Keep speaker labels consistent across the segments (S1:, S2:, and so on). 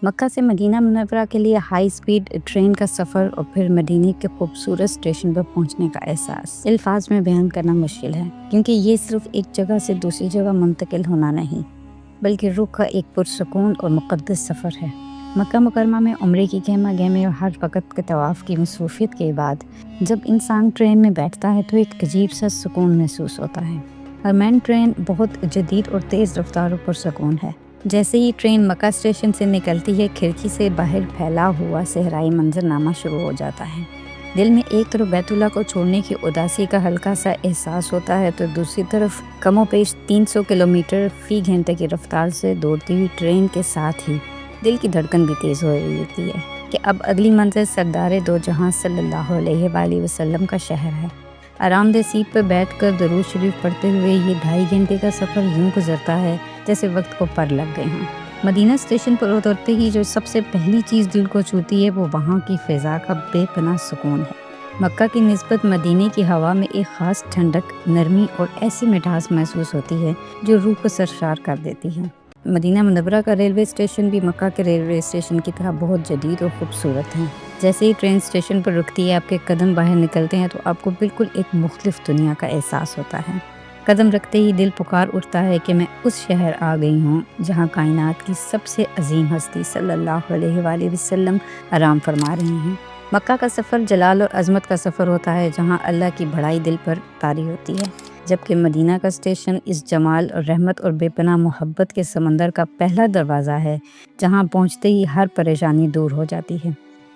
S1: مکہ سے مدینہ منورہ کے لیے ہائی سپیڈ ٹرین کا سفر اور پھر مدینے کے خوبصورت اسٹیشن پر پہنچنے کا احساس الفاظ میں بیان کرنا مشکل ہے، کیونکہ یہ صرف ایک جگہ سے دوسری جگہ منتقل ہونا نہیں بلکہ روح کا ایک پرسکون اور مقدس سفر ہے۔ مکہ مکرمہ میں عمرے کی گہما گہمی اور ہر وقت کے طواف کی مصروفیت کے بعد جب انسان ٹرین میں بیٹھتا ہے تو ایک عجیب سا سکون محسوس ہوتا ہے۔ ہرمین ٹرین بہت جدید اور تیز رفتار پر سکون ہے۔ جیسے ہی ٹرین مکہ اسٹیشن سے نکلتی ہے، کھڑکی سے باہر پھیلا ہوا صحرائی منظرنامہ شروع ہو جاتا ہے۔ دل میں ایک طرف بیت اللہ کو چھوڑنے کی اداسی کا ہلکا سا احساس ہوتا ہے تو دوسری طرف کم و بیش 300 کلومیٹر فی گھنٹے کی رفتار سے دوڑتی ہوئی ٹرین کے ساتھ ہی دل کی دھڑکن بھی تیز ہو رہی ہوتی ہے کہ اب اگلی منزل سردار دو جہاں صلی اللہ علیہ وآلہ وسلم کا شہر ہے۔ آرام دہ سیٹ پر بیٹھ کر درود شریف پڑھتے ہوئے یہ 2.5 گھنٹے کا سفر یوں گزرتا ہے جیسے وقت کو پر لگ گئے ہوں۔ مدینہ اسٹیشن پر اترتے ہی جو سب سے پہلی چیز دل کو چھوتی ہے وہ وہاں کی فضا کا بے پناہ سکون ہے۔ مکہ کی نسبت مدینے کی ہوا میں ایک خاص ٹھنڈک، نرمی اور ایسی مٹھاس محسوس ہوتی ہے جو روح کو سرشار کر دیتی ہے۔ مدینہ منورہ کا ریلوے اسٹیشن بھی مکہ کے ریلوے اسٹیشن کی طرح بہت جدید اور خوبصورت ہے۔ جیسے ہی ٹرین اسٹیشن پر رکتی ہے، آپ کے قدم باہر نکلتے ہیں تو آپ کو بالکل ایک مختلف دنیا کا احساس ہوتا ہے۔ قدم رکھتے ہی دل پکار اٹھتا ہے کہ میں اس شہر آ گئی ہوں جہاں کائنات کی سب سے عظیم ہستی صلی اللہ علیہ وآلہ وسلم آرام فرما رہے ہیں۔ مکہ کا سفر جلال اور عظمت کا سفر ہوتا ہے جہاں اللہ کی بڑائی دل پر طاری ہوتی ہے، جبکہ مدینہ کا اسٹیشن اس جمال اور رحمت اور بے پناہ محبت کے سمندر کا پہلا دروازہ ہے جہاں پہنچتے ہی ہر پریشانی دور ہو جاتی ہے۔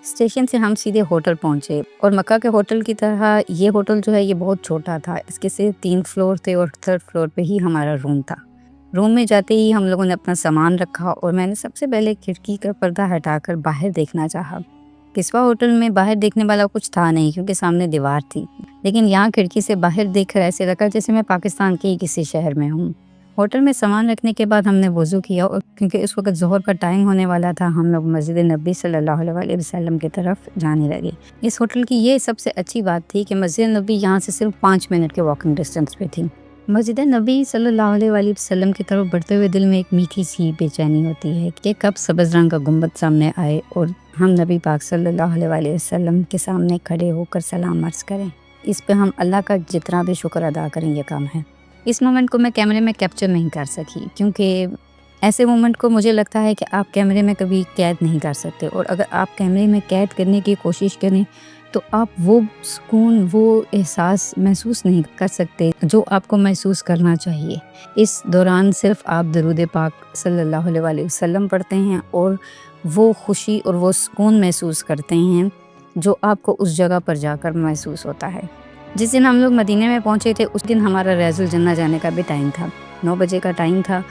S1: اسٹیشن سے ہم سیدھے ہوٹل پہنچے اور مکہ کے ہوٹل کی طرح یہ ہوٹل جو ہے یہ بہت چھوٹا تھا۔ اس کے صرف 3 فلور تھے اور 3rd فلور پہ ہی ہمارا روم تھا۔ روم میں جاتے ہی ہم لوگوں نے اپنا سامان رکھا اور میں نے سب سے پہلے کھڑکی کا پردہ ہٹا کر باہر دیکھنا چاہا۔ کسوہ ہوٹل میں باہر دیکھنے والا کچھ تھا نہیں کیونکہ سامنے دیوار تھی، لیکن یہاں کھڑکی سے باہر دیکھ کر ایسے لگا جیسے میں پاکستان کے ہی کسی شہر میں ہوں۔ ہوٹل میں سامان رکھنے کے بعد ہم نے وضو کیا اور کیونکہ اس وقت ظہر کا ٹائم ہونے والا تھا، ہم لوگ مسجد نبی صلی اللہ علیہ وسلم کی طرف جانے لگے۔ اس ہوٹل کی یہ سب سے اچھی بات تھی کہ مسجد نبی یہاں سے صرف 5 منٹ کے واکنگ ڈسٹینس پہ تھی۔ مسجد نبی صلی اللہ علیہ وسلم کی طرف بڑھتے ہوئے دل میں ایک میٹھی سی بے چینی ہوتی ہے کہ کب سبز رنگ کا گنبد سامنے آئے اور ہم نبی پاک صلی اللہ علیہ وسلم کے سامنے کھڑے ہو کر سلام عرض کریں۔ اس پہ ہم اللہ کا جتنا بھی شکر ادا کریں یہ کام ہے۔ اس مومنٹ کو میں کیمرے میں کیپچر نہیں کر سکی کیونکہ ایسے مومنٹ کو مجھے لگتا ہے کہ آپ کیمرے میں کبھی قید نہیں کر سکتے، اور اگر آپ کیمرے میں قید کرنے کی کوشش کریں تو آپ وہ سکون، وہ احساس محسوس نہیں کر سکتے جو آپ کو محسوس کرنا چاہیے۔ اس دوران صرف آپ درود پاک صلی اللہ علیہ وسلم پڑھتے ہیں اور وہ خوشی اور وہ سکون محسوس کرتے ہیں جو آپ کو اس جگہ پر جا کر محسوس ہوتا ہے۔ جس دن ہم لوگ مدینے میں پہنچے تھے اس دن ہمارا ریاض الجنہ جانے کا بھی ٹائم تھا، 9 بجے کا ٹائم تھا۔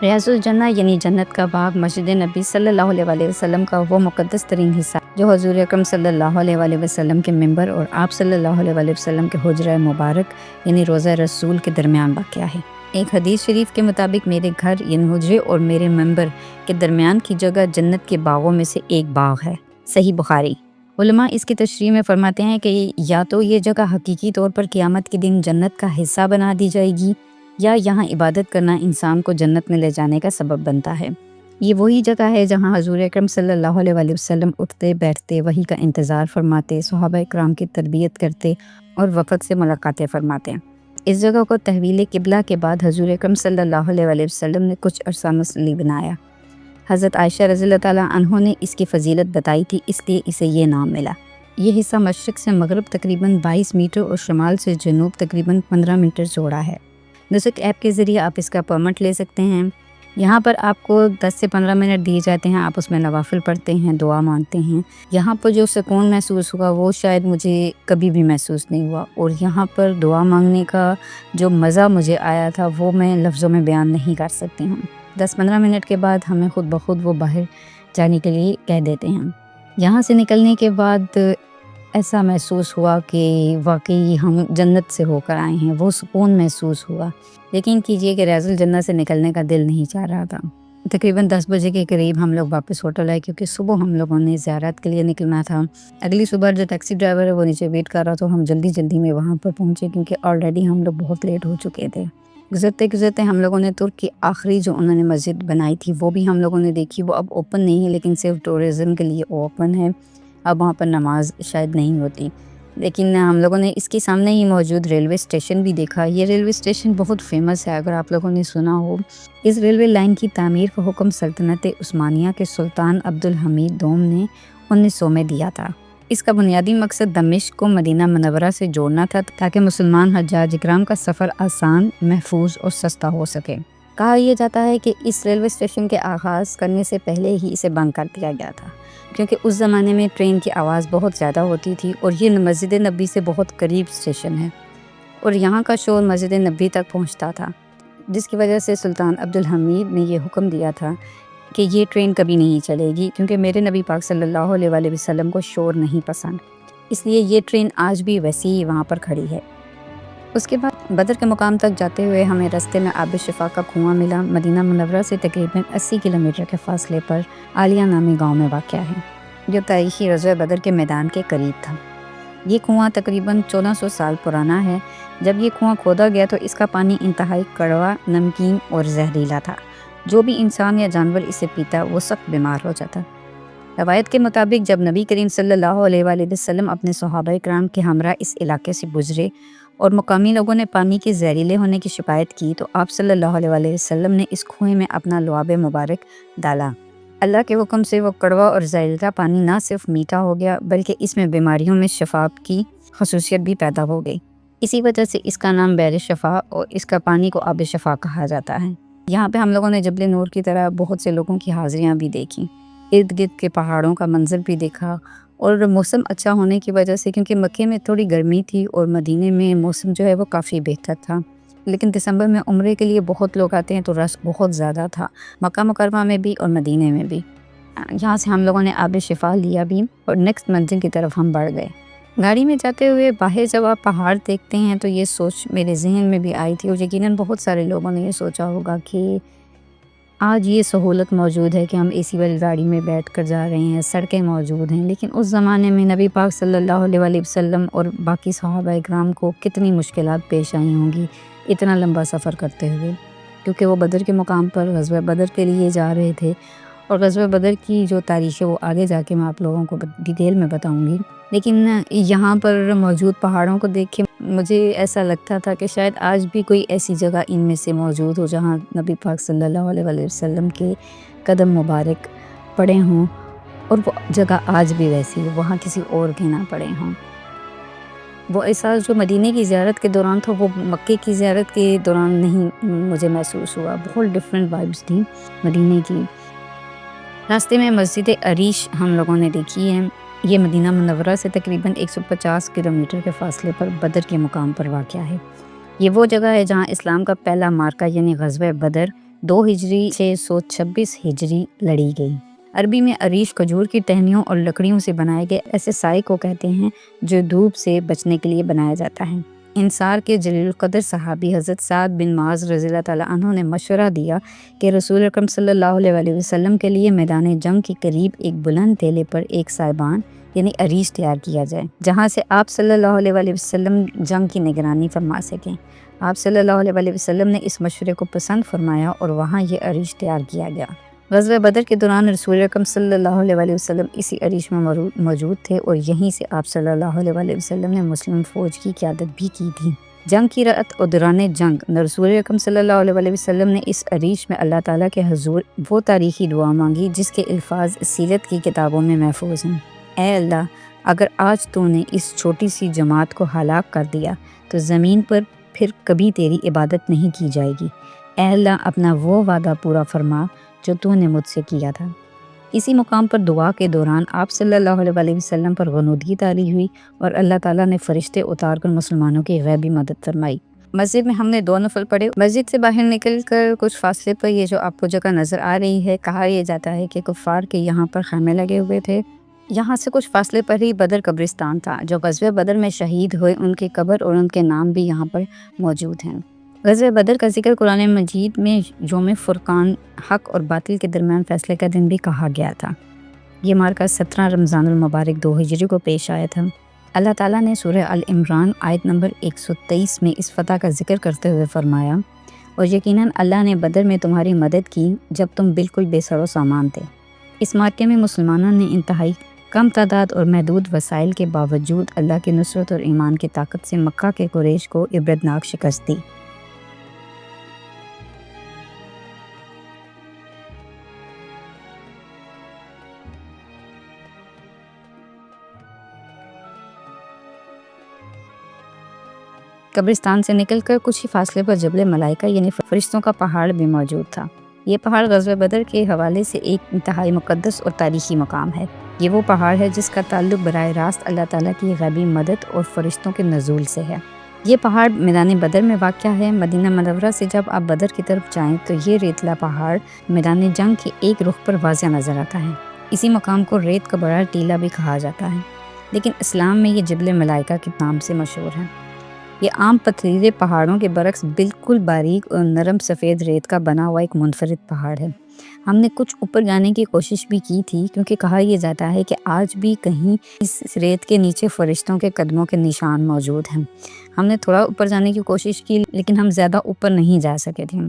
S1: ریاض الجنہ یعنی جنت کا باغ مسجد نبی صلی اللہ علیہ وسلم کا وہ مقدس ترین حصہ جو حضور اکرم صلی اللہ علیہ وسلم کے منبر اور آپ صلی اللہ علیہ وسلم کے حجرہ مبارک یعنی روضہ رسول کے درمیان واقع ہے۔ ایک حدیث شریف کے مطابق میرے گھر یعنی حجرے اور میرے منبر کے درمیان کی جگہ جنت کے باغوں میں سے ایک باغ ہے۔ صحیح بخاری۔ علماء اس کی تشریح میں فرماتے ہیں کہ یا تو یہ جگہ حقیقی طور پر قیامت کے دن جنت کا حصہ بنا دی جائے گی یا یہاں عبادت کرنا انسان کو جنت میں لے جانے کا سبب بنتا ہے۔ یہ وہی جگہ ہے جہاں حضور اکرم صلی اللہ علیہ وسلم اٹھتے بیٹھتے وحی کا انتظار فرماتے، صحابہ اکرام کی تربیت کرتے اور وفد سے ملاقاتیں فرماتے۔ اس جگہ کو تحویل قبلہ کے بعد حضور اکرم صلی اللہ علیہ وسلم نے کچھ عرصہ مسلی بنایا۔ حضرت عائشہ رضی اللہ تعالیٰ عنہ نے اس کی فضیلت بتائی تھی، اس لیے اسے یہ نام ملا۔ یہ حصہ مشرق سے مغرب تقریباً 22 میٹر اور شمال سے جنوب تقریباً 15 میٹر چوڑا ہے۔ نسک ایپ کے ذریعے آپ اس کا پرمٹ لے سکتے ہیں۔ یہاں پر آپ کو 10 سے 15 منٹ دیے جاتے ہیں، آپ اس میں نوافل پڑھتے ہیں، دعا مانگتے ہیں۔ یہاں پر جو سکون محسوس ہوا وہ شاید مجھے کبھی بھی محسوس نہیں ہوا، اور یہاں پر دعا مانگنے کا جو مزہ مجھے آیا تھا وہ میں لفظوں میں بیان نہیں کر سکتی ہوں۔ 10-15 منٹ کے بعد ہمیں خود بخود وہ باہر جانے کے لیے کہہ دیتے ہیں۔ یہاں سے نکلنے کے بعد ایسا محسوس ہوا کہ واقعی ہم جنت سے ہو کر آئے ہیں، وہ سکون محسوس ہوا۔ یقین کیجئے کہ ریاض الجنہ سے نکلنے کا دل نہیں چاہ رہا تھا۔ تقریباً 10 بجے کے قریب ہم لوگ واپس ہوٹل آئے کیونکہ صبح ہم لوگوں نے زیارت کے لیے نکلنا تھا۔ اگلی صبح جو ٹیکسی ڈرائیور ہے وہ نیچے ویٹ کر رہا تو ہم جلدی میں وہاں پر پہنچے کیونکہ آلریڈی ہم لوگ بہت لیٹ ہو چکے تھے۔ گزرتے گزرتے ہم لوگوں نے ترک کی آخری جو انہوں نے مسجد بنائی تھی وہ بھی ہم لوگوں نے دیکھی. وہ اب اوپن نہیں ہے لیکن صرف ٹورزم کے لیے اوپن ہے. اب وہاں پر نماز شاید نہیں ہوتی، لیکن ہم لوگوں نے اس کے سامنے ہی موجود ریلوے اسٹیشن بھی دیکھا. یہ ریلوے اسٹیشن بہت فیمس ہے، اگر آپ لوگوں نے سنا ہو. اس ریلوے لائن کی تعمیر کا حکم سلطنت عثمانیہ کے سلطان عبدالحمید دوم نے 1900 میں دیا تھا. اس کا بنیادی مقصد دمشق کو مدینہ منورہ سے جوڑنا تھا تاکہ مسلمان حجاج اکرام کا سفر آسان، محفوظ اور سستا ہو سکے. کہا یہ جاتا ہے کہ اس ریلوے اسٹیشن کے آغاز کرنے سے پہلے ہی اسے بند کر دیا گیا تھا، کیونکہ اس زمانے میں ٹرین کی آواز بہت زیادہ ہوتی تھی اور یہ مسجد نبی سے بہت قریب اسٹیشن ہے اور یہاں کا شور مسجد نبی تک پہنچتا تھا، جس کی وجہ سے سلطان عبدالحمید نے یہ حکم دیا تھا کہ یہ ٹرین کبھی نہیں چلے گی، کیونکہ میرے نبی پاک صلی اللہ علیہ وآلہ وسلم کو شور نہیں پسند. اس لیے یہ ٹرین آج بھی ویسی ہی وہاں پر کھڑی ہے. اس کے بعد بدر کے مقام تک جاتے ہوئے ہمیں راستے میں آب شفا کا کنواں ملا. مدینہ منورہ سے تقریباً 80 کلومیٹر کے فاصلے پر عالیہ نامی گاؤں میں واقع ہے، جو تاریخی غزوہ بدر کے میدان کے قریب تھا. یہ کنواں تقریباً 1400 سال پرانا ہے. جب یہ کنواں کھودا گیا تو اس کا پانی انتہائی کڑوا، نمکین اور زہریلا تھا. جو بھی انسان یا جانور اسے پیتا وہ سخت بیمار ہو جاتا. روایت کے مطابق جب نبی کریم صلی اللہ علیہ وآلہ وسلم اپنے صحابہ کرام کے ہمراہ اس علاقے سے گزرے اور مقامی لوگوں نے پانی کے زہریلے ہونے کی شکایت کی تو آپ صلی اللہ علیہ وآلہ وسلم نے اس کنویں میں اپنا لعاب مبارک ڈالا. اللہ کے حکم سے وہ کڑوا اور زہریلا پانی نہ صرف میٹھا ہو گیا بلکہ اس میں بیماریوں میں شفا کی خصوصیت بھی پیدا ہو گئی. اسی وجہ سے اس کا نام بئر شفا اور اس کا پانی کو آب شفا کہا جاتا ہے. یہاں پہ ہم لوگوں نے جبل نور کی طرح بہت سے لوگوں کی حاضریاں بھی دیکھیں، ارد گرد کے پہاڑوں کا منظر بھی دیکھا، اور موسم اچھا ہونے کی وجہ سے، کیونکہ مکے میں تھوڑی گرمی تھی اور مدینے میں موسم جو ہے وہ کافی بہتر تھا. لیکن دسمبر میں عمرے کے لیے بہت لوگ آتے ہیں تو رش بہت زیادہ تھا، مکہ مکرمہ میں بھی اور مدینے میں بھی. یہاں سے ہم لوگوں نے آب شفا لیا بھی اور نیکسٹ منزل کی طرف ہم بڑھ گئے. گاڑی میں جاتے ہوئے باہر جب آپ پہاڑ دیکھتے ہیں تو یہ سوچ میرے ذہن میں بھی آئی تھی، اور یقیناً بہت سارے لوگوں نے یہ سوچا ہوگا کہ آج یہ سہولت موجود ہے کہ ہم اے سی والی گاڑی میں بیٹھ کر جا رہے ہیں، سڑکیں موجود ہیں، لیکن اس زمانے میں نبی پاک صلی اللہ علیہ وآلہ وسلم اور باقی صحابہ اکرام کو کتنی مشکلات پیش آئی ہوں گی اتنا لمبا سفر کرتے ہوئے، کیونکہ وہ بدر کے مقام پر غزوہ بدر کے لیے جا رہے تھے. اور غزوہ بدر کی جو تاریخ ہے وہ آگے جا کے میں آپ لوگوں کو ڈیٹیل میں بتاؤں گی. لیکن یہاں پر موجود پہاڑوں کو دیکھ کے مجھے ایسا لگتا تھا کہ شاید آج بھی کوئی ایسی جگہ ان میں سے موجود ہو جہاں نبی پاک صلی اللہ علیہ وآلہ وسلم کے قدم مبارک پڑے ہوں، اور وہ جگہ آج بھی ویسی ہے، وہاں کسی اور کے نہ پڑے ہوں. وہ احساس جو مدینے کی زیارت کے دوران تھا وہ مکے کی زیارت کے دوران نہیں مجھے محسوس ہوا. بہت ڈیفرنٹ وائبس تھی مدینے کی. راستے میں مسجد عریش ہم لوگوں نے دیکھی ہے. یہ مدینہ منورہ سے تقریباً 150 کلومیٹر کے فاصلے پر بدر کے مقام پر واقع ہے. یہ وہ جگہ ہے جہاں اسلام کا پہلا مارکہ یعنی غزوہ بدر 2 ہجری 626 ہجری لڑی گئی. عربی میں عریش کھجور کی ٹہنیوں اور لکڑیوں سے بنائے گئے ایسے سائے کو کہتے ہیں جو دھوپ سے بچنے کے لیے بنایا جاتا ہے. انصار کے جلیل القدر صحابی حضرت سعد بن معاذ رضی اللہ تعالیٰ عنہ نے مشورہ دیا کہ رسول اکرم صلی اللہ علیہ وآلہ وسلم کے لیے میدان جنگ کے قریب ایک بلند ٹیلے پر ایک سائبان یعنی عریش تیار کیا جائے، جہاں سے آپ صلی اللہ علیہ وآلہ وسلم جنگ کی نگرانی فرما سکیں. آپ صلی اللہ علیہ وآلہ وسلم نے اس مشورے کو پسند فرمایا اور وہاں یہ عریش تیار کیا گیا. غزوہ بدر کے دوران رسول اکرم صلی اللہ علیہ وآلہ وسلم اسی عریش میں موجود تھے اور یہیں سے آپ صلی اللہ علیہ وآلہ وسلم نے مسلم فوج کی قیادت بھی کی تھی. جنگ کی رات اور دوران جنگ رسول اکرم صلی اللہ علیہ وآلہ وسلم نے اس عریش میں اللہ تعالیٰ کے حضور وہ تاریخی دعا مانگی جس کے الفاظ سیرت کی کتابوں میں محفوظ ہیں. اے اللہ، اگر آج تو نے اس چھوٹی سی جماعت کو ہلاک کر دیا تو زمین پر پھر کبھی تیری عبادت نہیں کی جائے گی. اے اللہ، اپنا وہ وعدہ پورا فرما جو تو نے مجھ سے کیا تھا. اسی مقام پر دعا کے دوران آپ صلی اللہ علیہ وآلہ وسلم پر غنودگی طاری ہوئی اور اللہ تعالیٰ نے فرشتے اتار کر مسلمانوں کی غیبی مدد فرمائی. مسجد میں ہم نے 2 نفل پڑھے. مسجد سے باہر نکل کر کچھ فاصلے پر یہ جو آپ کو جگہ نظر آ رہی ہے، کہا یہ جاتا ہے کہ کفار کے یہاں پر خیمے لگے ہوئے تھے. یہاں سے کچھ فاصلے پر ہی بدر قبرستان تھا. جو غزوہ بدر میں شہید ہوئے ان کے قبر اور ان کے نام بھی یہاں پر موجود ہیں. غزوہ بدر کا ذکر قرآن مجید میں یوم فرقان، حق اور باطل کے درمیان فیصلے کا دن بھی کہا گیا تھا. یہ مارکہ 17 رمضان المبارک 2 ہجری کو پیش آیا تھا. اللہ تعالیٰ نے سورہ ال عمران آیت نمبر 123 میں اس فتح کا ذکر کرتے ہوئے فرمایا، اور یقیناً اللہ نے بدر میں تمہاری مدد کی جب تم بالکل بے سر و سامان تھے۔ اس معرکے میں مسلمانوں نے انتہائی کم تعداد اور محدود وسائل کے باوجود اللہ کی نصرت اور ایمان کی طاقت سے مکہ کے قریش کو عبرتناک شکست دی۔ قبرستان سے نکل کر کچھ ہی فاصلے پر جبل ملائکہ یعنی فرشتوں کا پہاڑ بھی موجود تھا۔ یہ پہاڑ غزوہ بدر کے حوالے سے ایک انتہائی مقدس اور تاریخی مقام ہے۔ یہ وہ پہاڑ ہے جس کا تعلق براہ راست اللہ تعالیٰ کی غیبی مدد اور فرشتوں کے نزول سے ہے۔ یہ پہاڑ میدان بدر میں واقع ہے۔ مدینہ منورہ سے جب آپ بدر کی طرف جائیں تو یہ ریتلا پہاڑ میدان جنگ کے ایک رخ پر واضح نظر آتا ہے۔ اسی مقام کو ریت کا بڑا ٹیلہ بھی کہا جاتا ہے، لیکن اسلام میں یہ جبل ملائکہ کے نام سے مشہور ہے۔ یہ عام پتھریلے پہاڑوں کے برعکس بالکل باریک اور نرم سفید ریت کا بنا ہوا ایک منفرد پہاڑ ہے۔ ہم نے کچھ اوپر جانے کی کوشش بھی کی تھی، کیونکہ کہا یہ جاتا ہے کہ آج بھی کہیں اس ریت کے نیچے فرشتوں کے قدموں کے نشان موجود ہیں۔ ہم نے تھوڑا اوپر جانے کی کوشش کی، لیکن ہم زیادہ اوپر نہیں جا سکے تھے۔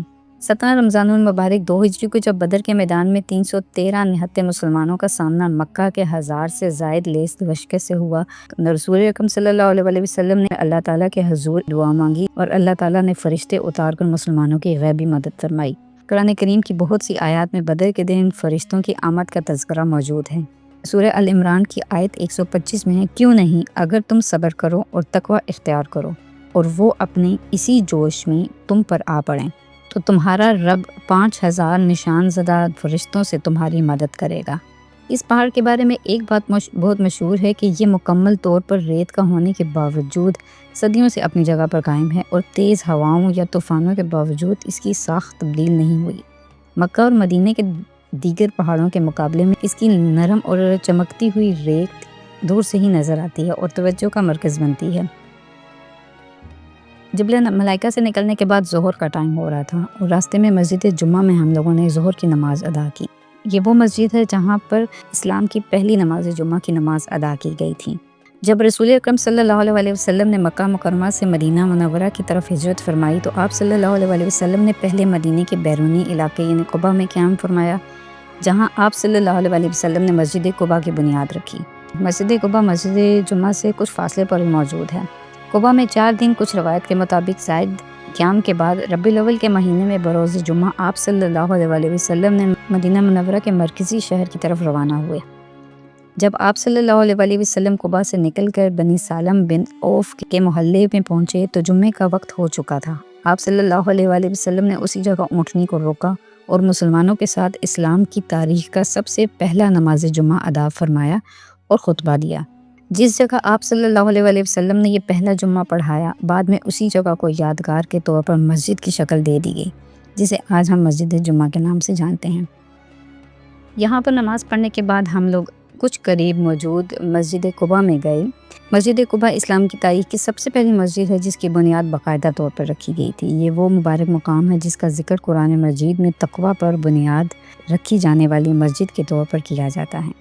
S1: 17 رمضان المبارک 2 ہجری کو جب بدر کے میدان میں 313 نہتے مسلمانوں کا سامنا مکہ کے 1000 سے زائد لیس لشکر سے ہوا، رسول اکرم صلی اللہ علیہ وسلم نے اللہ تعالیٰ کے حضور دعا مانگی اور اللہ تعالیٰ نے فرشتے اتار کر مسلمانوں کی غیبی مدد فرمائی۔ قرآن کریم کی بہت سی آیات میں بدر کے دن فرشتوں کی آمد کا تذکرہ موجود ہے۔ سورہ ال عمران کی آیت 125 میں ہے، کیوں نہیں اگر تم صبر کرو اور تقوی اختیار کرو اور وہ اپنے اسی جوش میں تم پر آ پڑیں تو تمہارا رب 5000 نشان زدہ فرشتوں سے تمہاری مدد کرے گا۔ اس پہاڑ کے بارے میں ایک بات بہت مشہور ہے کہ یہ مکمل طور پر ریت کا ہونے کے باوجود صدیوں سے اپنی جگہ پر قائم ہے اور تیز ہواؤں یا طوفانوں کے باوجود اس کی ساخت تبدیل نہیں ہوئی۔ مکہ اور مدینہ کے دیگر پہاڑوں کے مقابلے میں اس کی نرم اور چمکتی ہوئی ریت دور سے ہی نظر آتی ہے اور توجہ کا مرکز بنتی ہے۔ جبل ملائکہ سے نکلنے کے بعد ظہر کا ٹائم ہو رہا تھا اور راستے میں مسجد جمعہ میں ہم لوگوں نے ظہر کی نماز ادا کی۔ یہ وہ مسجد ہے جہاں پر اسلام کی پہلی نماز جمعہ کی نماز ادا کی گئی تھی۔ جب رسول اکرم صلی اللہ علیہ وسلم نے مکہ مکرمہ سے مدینہ منورہ کی طرف ہجرت فرمائی تو آپ صلی اللہ علیہ وسلم نے پہلے مدینہ کے بیرونی علاقے یعنی قباء میں قیام فرمایا، جہاں آپ صلی اللہ علیہ وسلم نے مسجد قباء کی بنیاد رکھی۔ مسجد قباء مسجد جمعہ سے کچھ فاصلے پر موجود ہے۔ قباء میں 4 دن کچھ روایت کے مطابق زائد قیام کے بعد ربیع الاول کے مہینے میں بروز جمعہ آپ صلی اللہ علیہ وسلم نے مدینہ منورہ کے مرکزی شہر کی طرف روانہ ہوئے۔ جب آپ صلی اللہ علیہ وسلم قباء سے نکل کر بنی سالم بن عوف کے محلے میں پہنچے تو جمعے کا وقت ہو چکا تھا۔ آپ صلی اللہ علیہ وسلم نے اسی جگہ اونٹنی کو روکا اور مسلمانوں کے ساتھ اسلام کی تاریخ کا سب سے پہلا نماز جمعہ ادا فرمایا اور خطبہ دیا۔ جس جگہ آپ صلی اللہ علیہ وسلم نے یہ پہلا جمعہ پڑھایا، بعد میں اسی جگہ کو یادگار کے طور پر مسجد کی شکل دے دی گئی، جسے آج ہم مسجد جمعہ کے نام سے جانتے ہیں۔ یہاں پر نماز پڑھنے کے بعد ہم لوگ کچھ قریب موجود مسجد قباء میں گئے۔ مسجد قباء اسلام کی تاریخ کی سب سے پہلی مسجد ہے جس کی بنیاد باقاعدہ طور پر رکھی گئی تھی۔ یہ وہ مبارک مقام ہے جس کا ذکر قرآن مجید میں تقوی پر بنیاد رکھی جانے والی مسجد کے طور پر کیا جاتا ہے۔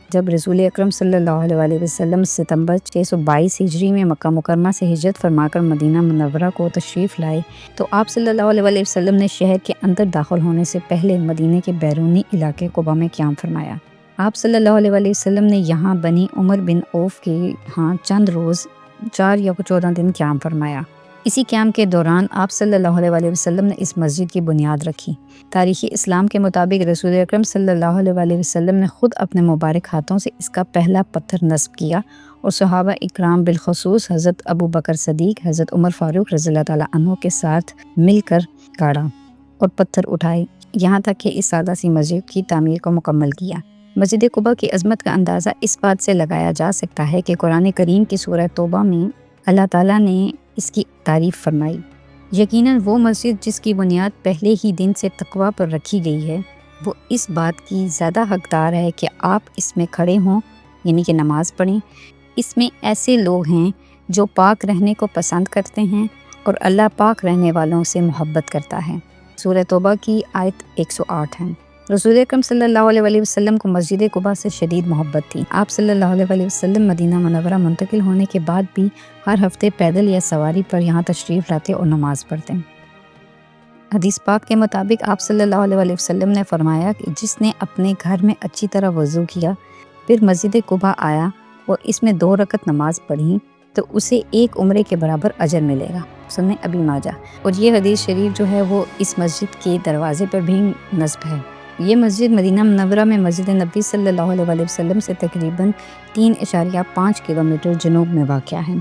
S1: جب رسول اکرم صلی اللہ علیہ وسلم ستمبر 622 ہجری میں مکہ مکرمہ سے ہجرت فرما کر مدینہ منورہ کو تشریف لائے تو آپ صلی اللہ علیہ وسلم نے شہر کے اندر داخل ہونے سے پہلے مدینہ کے بیرونی علاقے قباء میں قیام فرمایا۔ آپ صلی اللہ علیہ وسلم نے یہاں بنی عمر بن عوف کے ہاں چند روز 4 یا 14 دن قیام فرمایا۔ اسی قیام کے دوران آپ صلی اللہ علیہ وسلم نے اس مسجد کی بنیاد رکھی۔ تاریخ اسلام کے مطابق رسول اکرم صلی اللہ علیہ وسلم نے خود اپنے مبارک ہاتھوں سے اس کا پہلا پتھر نصب کیا اور صحابہ اکرام بالخصوص حضرت ابو بکر صدیق، حضرت عمر فاروق رضی اللہ تعالیٰ عنہ کے ساتھ مل کر گاڑا اور پتھر اٹھائے، یہاں تک کہ اس سادہ سی مسجد کی تعمیر کو مکمل کیا۔ مسجد قباء کی عظمت کا اندازہ اس بات سے لگایا جا سکتا ہے کہ قرآن کریم کی سورہ توبہ میں اللہ تعالیٰ نے اس کی تعریف فرمائی۔ یقیناً وہ مسجد جس کی بنیاد پہلے ہی دن سے تقوی پر رکھی گئی ہے، وہ اس بات کی زیادہ حقدار ہے کہ آپ اس میں کھڑے ہوں، یعنی کہ نماز پڑھیں۔ اس میں ایسے لوگ ہیں جو پاک رہنے کو پسند کرتے ہیں اور اللہ پاک رہنے والوں سے محبت کرتا ہے۔ سورہ توبہ کی آیت 108 ہے۔ رسول اکرم صلی اللہ علیہ وسلم کو مسجد قباء سے شدید محبت تھی۔ آپ صلی اللہ علیہ وسلم مدینہ منورہ منتقل ہونے کے بعد بھی ہر ہفتے پیدل یا سواری پر یہاں تشریف لاتے اور نماز پڑھتے۔ حدیث پاک کے مطابق آپ صلی اللہ علیہ وسلم نے فرمایا کہ جس نے اپنے گھر میں اچھی طرح وضو کیا پھر مسجد قباء آیا اور اس میں 2 رکعت نماز پڑھی تو اسے 1 عمرے کے برابر اجر ملے گا، سنیں ابی ماجہ۔ اور یہ حدیث شریف جو ہے وہ اس مسجد کے دروازے پر بھی نصب ہے۔ یہ مسجد مدینہ منورہ میں مسجد نبی صلی اللہ علیہ وسلم سے تقریباً 3.5 کلومیٹر جنوب میں واقع ہے۔